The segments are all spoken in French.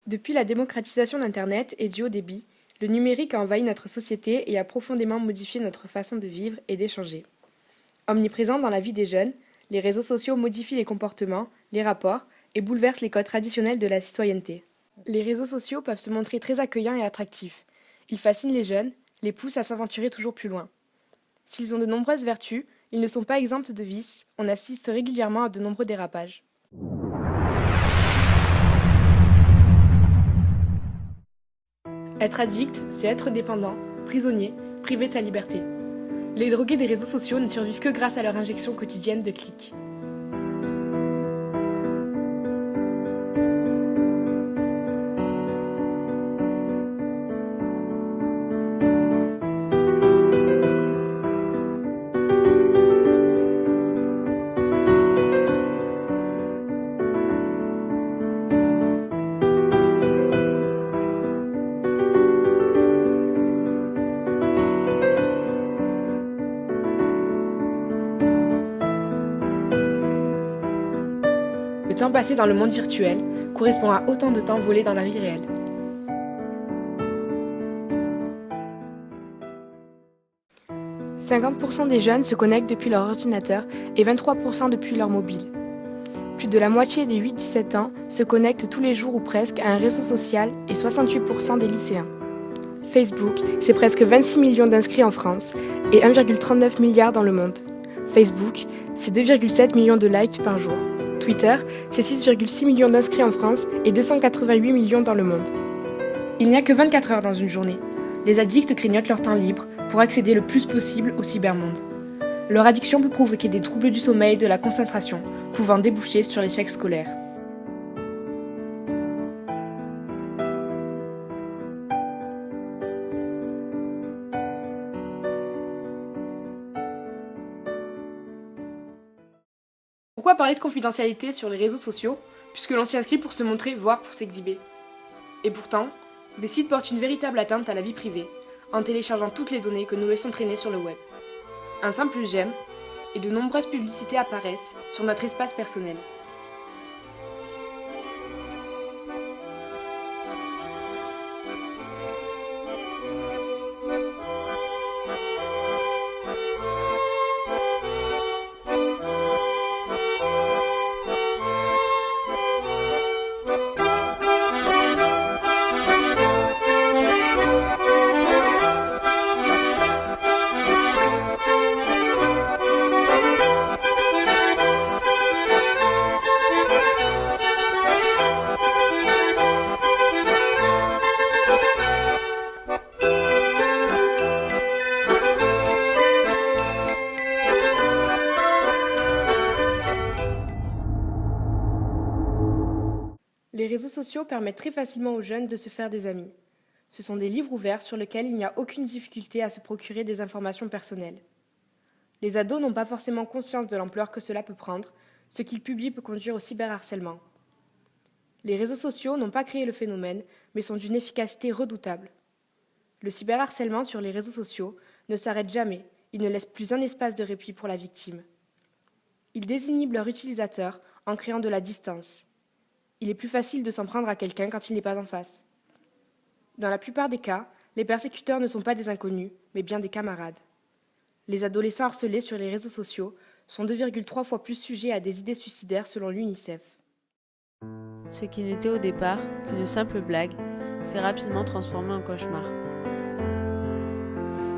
Depuis la démocratisation d'Internet et du haut débit, le numérique a envahi notre société et a profondément modifié notre façon de vivre et d'échanger. Omniprésents dans la vie des jeunes, les réseaux sociaux modifient les comportements, les rapports et bouleversent les codes traditionnels de la citoyenneté. Les réseaux sociaux peuvent se montrer très accueillants et attractifs. Ils fascinent les jeunes, les poussent à s'aventurer toujours plus loin. S'ils ont de nombreuses vertus, ils ne sont pas exempts de vices, on assiste régulièrement à de nombreux dérapages. Être addict, c'est être dépendant, prisonnier, privé de sa liberté. Les drogués des réseaux sociaux ne survivent que grâce à leur injection quotidienne de clics. Le temps passé dans le monde virtuel correspond à autant de temps volé dans la vie réelle. « 50% des jeunes se connectent depuis leur ordinateur et 23% depuis leur mobile. Plus de la moitié des 8-17 ans se connectent tous les jours ou presque à un réseau social et 68% des lycéens. Facebook, c'est presque 26 millions d'inscrits en France et 1,39 milliard dans le monde. Facebook, c'est 2,7 millions de likes par jour. Twitter, c'est 6,6 millions d'inscrits en France et 288 millions dans le monde. Il n'y a que 24 heures dans une journée. Les addicts grignotent leur temps libre pour accéder le plus possible au cybermonde. Leur addiction peut provoquer des troubles du sommeil et de la concentration, pouvant déboucher sur l'échec scolaire. Pourquoi parler de confidentialité sur les réseaux sociaux, puisque l'on s'y inscrit pour se montrer, voire pour s'exhiber? Et pourtant, des sites portent une véritable atteinte à la vie privée, en téléchargeant toutes les données que nous laissons traîner sur le web. Un simple j'aime, et de nombreuses publicités apparaissent sur notre espace personnel. Les réseaux sociaux permettent très facilement aux jeunes de se faire des amis. Ce sont des livres ouverts sur lesquels il n'y a aucune difficulté à se procurer des informations personnelles. Les ados n'ont pas forcément conscience de l'ampleur que cela peut prendre, ce qu'ils publient peut conduire au cyberharcèlement. Les réseaux sociaux n'ont pas créé le phénomène, mais sont d'une efficacité redoutable. Le cyberharcèlement sur les réseaux sociaux ne s'arrête jamais, il ne laisse plus un espace de répit pour la victime. Ils désinhibent leurs utilisateurs en créant de la distance. Il est plus facile de s'en prendre à quelqu'un quand il n'est pas en face. Dans la plupart des cas, les persécuteurs ne sont pas des inconnus, mais bien des camarades. Les adolescents harcelés sur les réseaux sociaux sont 2,3 fois plus sujets à des idées suicidaires selon l'UNICEF. Ce qui n'était au départ qu'une simple blague s'est rapidement transformé en cauchemar.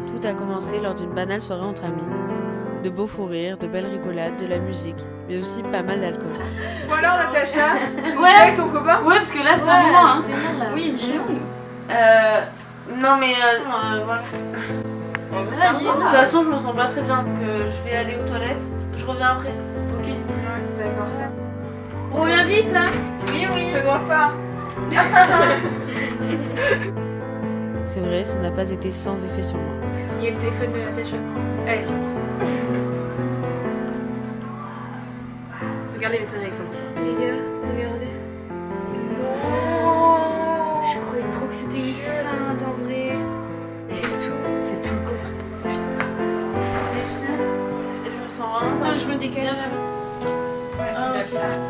Tout a commencé lors d'une banale soirée entre amis. De beaux fous rires, de belles rigolades, de la musique, mais aussi pas mal d'alcool. Ou alors Natacha, tu Ouais. avec ton copain? Ouais, parce que là, c'est pas le moment, hein. Oui, c'est long. non mais voilà. Ça va, dis. De toute façon, je me sens pas très bien, donc je vais aller aux toilettes. Je reviens après. Ok. D'accord, ça. On revient vite, hein. Oui, oui. Te vois pas. C'est vrai, ça n'a pas été sans effet sur moi. Il y a le téléphone de Natacha. Allez, vite. Regardez les messages Alexandre. Les gars, regardez. Non. Je croyais trop que c'était une sainte en vrai. Et tout. C'est tout le contraire. T'es fière? Je me sens vraiment. Non, je me décale. Ouais, c'est de la place.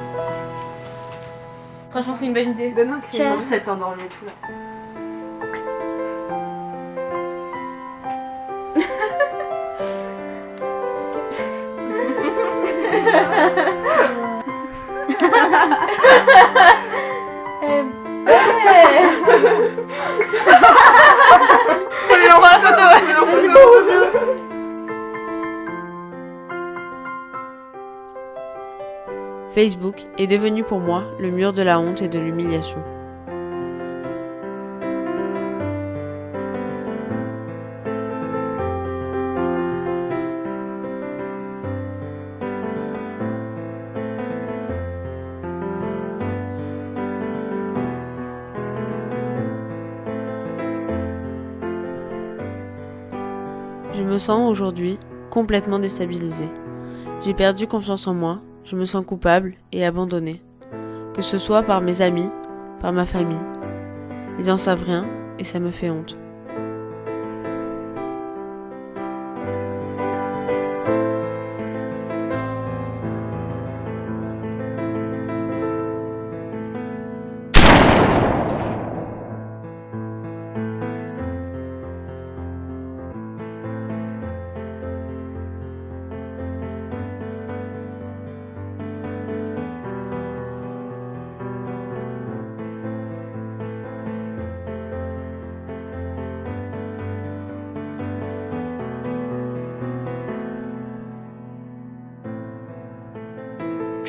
Franchement, c'est une bonne idée. Ben non, Tiens. en plus, elle s'est endormie et tout là. Prenez-le en photo. Facebook est devenu pour moi le mur de la honte et de l'humiliation. Je me sens aujourd'hui complètement déstabilisée. J'ai perdu confiance en moi, je me sens coupable et abandonnée. Que ce soit par mes amis, par ma famille. Ils n'en savent rien et ça me fait honte.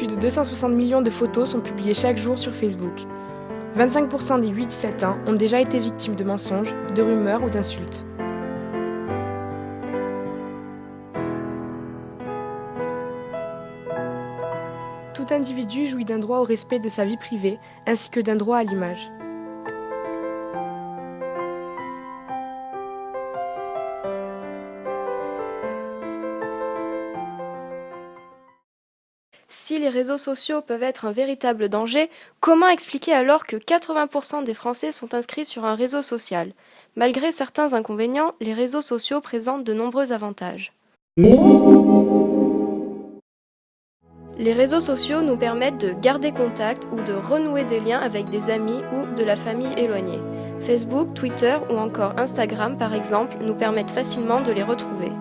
Plus de 260 millions de photos sont publiées chaque jour sur Facebook. 25% des 8-17 ans ont déjà été victimes de mensonges, de rumeurs ou d'insultes. Tout individu jouit d'un droit au respect de sa vie privée ainsi que d'un droit à l'image. Si les réseaux sociaux peuvent être un véritable danger, comment expliquer alors que 80% des Français sont inscrits sur un réseau social ? Malgré certains inconvénients, les réseaux sociaux présentent de nombreux avantages. Les réseaux sociaux nous permettent de garder contact ou de renouer des liens avec des amis ou de la famille éloignée. Facebook, Twitter ou encore Instagram par exemple nous permettent facilement de les retrouver.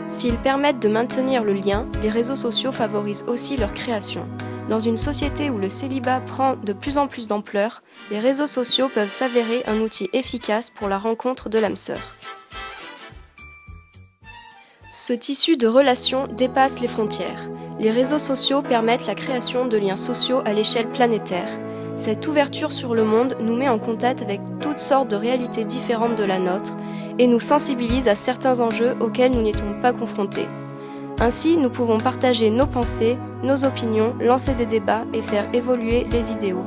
S'ils permettent de maintenir le lien, les réseaux sociaux favorisent aussi leur création. Dans une société où le célibat prend de plus en plus d'ampleur, les réseaux sociaux peuvent s'avérer un outil efficace pour la rencontre de l'âme sœur. Ce tissu de relations dépasse les frontières. Les réseaux sociaux permettent la création de liens sociaux à l'échelle planétaire. Cette ouverture sur le monde nous met en contact avec toutes sortes de réalités différentes de la nôtre et nous sensibilise à certains enjeux auxquels nous n'étions pas confrontés. Ainsi, nous pouvons partager nos pensées, nos opinions, lancer des débats et faire évoluer les idéaux.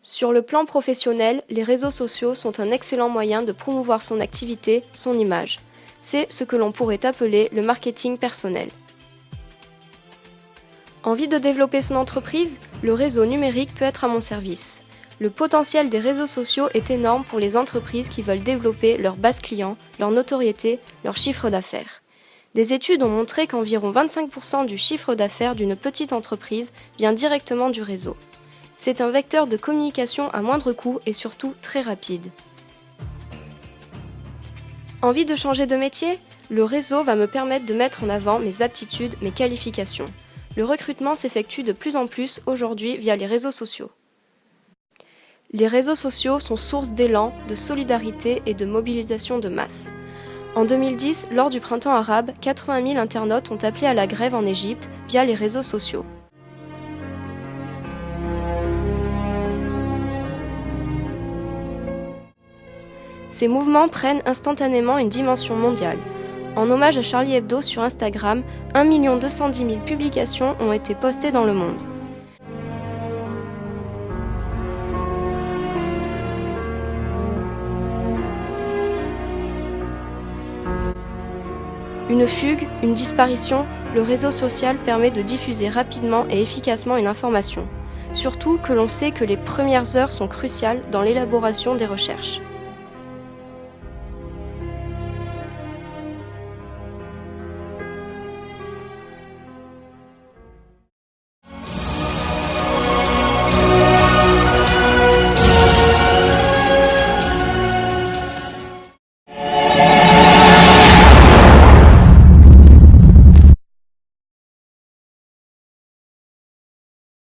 Sur le plan professionnel, les réseaux sociaux sont un excellent moyen de promouvoir son activité, son image. C'est ce que l'on pourrait appeler le marketing personnel. Envie de développer son entreprise ? Le réseau numérique peut être à mon service. Le potentiel des réseaux sociaux est énorme pour les entreprises qui veulent développer leur base client, leur notoriété, leur chiffre d'affaires. Des études ont montré qu'environ 25% du chiffre d'affaires d'une petite entreprise vient directement du réseau. C'est un vecteur de communication à moindre coût et surtout très rapide. Envie de changer de métier ? Le réseau va me permettre de mettre en avant mes aptitudes, mes qualifications. Le recrutement s'effectue de plus en plus aujourd'hui via les réseaux sociaux. Les réseaux sociaux sont source d'élan, de solidarité et de mobilisation de masse. En 2010, lors du printemps arabe, 80 000 internautes ont appelé à la grève en Égypte via les réseaux sociaux. Ces mouvements prennent instantanément une dimension mondiale. En hommage à Charlie Hebdo sur Instagram, 1 210 000 publications ont été postées dans le monde. Une fugue, une disparition, le réseau social permet de diffuser rapidement et efficacement une information. Surtout que l'on sait que les premières heures sont cruciales dans l'élaboration des recherches.